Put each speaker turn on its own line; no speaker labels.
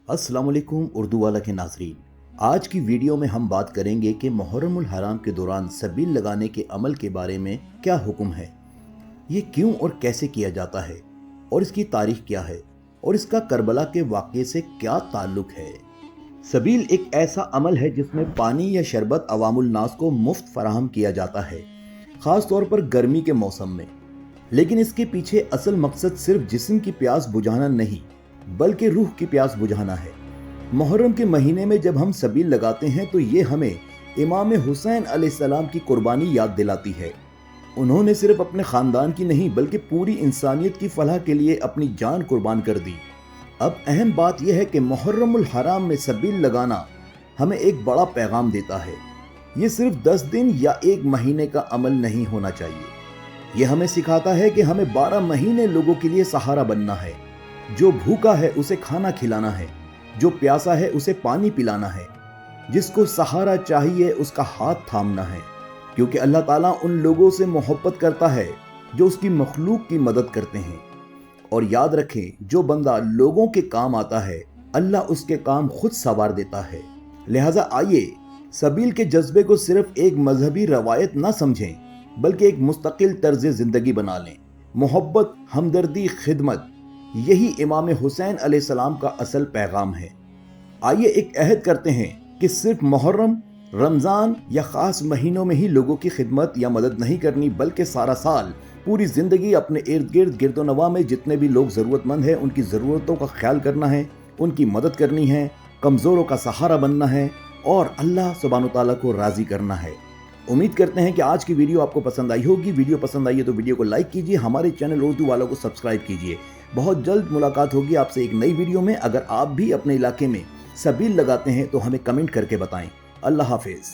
अस्सलाम वालेकुम उर्दू वाला के नाजरीन। आज की वीडियो में हम बात करेंगे कि मुहर्रमुल हराम के दौरान सबील लगाने के अमल के बारे में क्या हुक्म है, ये क्यों और कैसे किया जाता है और इसकी तारीख क्या है और इसका करबला के वाक़े से क्या ताल्लुक है। सबील एक ऐसा अमल है जिसमें पानी या शरबत अवामुल नास को मुफ्त फराहम किया जाता है, ख़ास तौर पर गर्मी के मौसम में। लेकिन इसके पीछे असल मकसद सिर्फ जिस्म की प्यास बुझाना नहीं बल्कि रूह की प्यास बुझाना है। मुहर्रम के महीने में जब हम सबील लगाते हैं तो ये हमें इमाम हुसैन अलैहिस्सलाम की कुर्बानी याद दिलाती है। उन्होंने सिर्फ अपने ख़ानदान की नहीं बल्कि पूरी इंसानियत की फलाह के लिए अपनी जान कुर्बान कर दी। अब अहम बात यह है कि मुहर्रमुल हराम में सबील लगाना हमें एक बड़ा पैगाम देता है। ये सिर्फ 10 दिन या 1 महीने का अमल नहीं होना चाहिए। ये हमें सिखाता है कि हमें 12 महीने लोगों के लिए सहारा बनना है। जो भूखा है उसे खाना खिलाना है, जो प्यासा है उसे पानी पिलाना है, जिसको सहारा चाहिए उसका हाथ थामना है, क्योंकि अल्लाह ताला उन लोगों से मोहब्बत करता है जो उसकी मखलूक की मदद करते हैं। और याद रखें, जो बंदा लोगों के काम आता है अल्लाह उसके काम खुद संवार देता है। लिहाजा आइए सबील के जज्बे को सिर्फ एक मजहबी रवायत ना समझें बल्कि एक मुस्तकिल तर्ज जिंदगी बना लें। मोहब्बत, हमदर्दी, खिदमत, यही इमाम हुसैन अलैहिस्सलाम का असल पैगाम है। आइए एक अहद करते हैं कि सिर्फ मुहर्रम, रमज़ान या ख़ास महीनों में ही लोगों की खिदमत या मदद नहीं करनी बल्कि सारा साल पूरी ज़िंदगी अपने इर्द गिर्द गिरदोनवा में जितने भी लोग ज़रूरतमंद हैं उनकी ज़रूरतों का ख्याल करना है, उनकी मदद करनी है, कमज़ोरों का सहारा बनना है और अल्लाह सुब्हानहू तआला को राज़ी करना है। उम्मीद करते हैं कि आज की वीडियो आपको पसंद आई होगी। वीडियो पसंद आई है तो वीडियो को लाइक कीजिए, हमारे चैनल उर्दू वालों को सब्सक्राइब कीजिए। बहुत जल्द मुलाकात होगी आपसे एक नई वीडियो में। अगर आप भी अपने इलाके में सबील लगाते हैं तो हमें कमेंट करके बताएं। अल्लाह हाफिज़।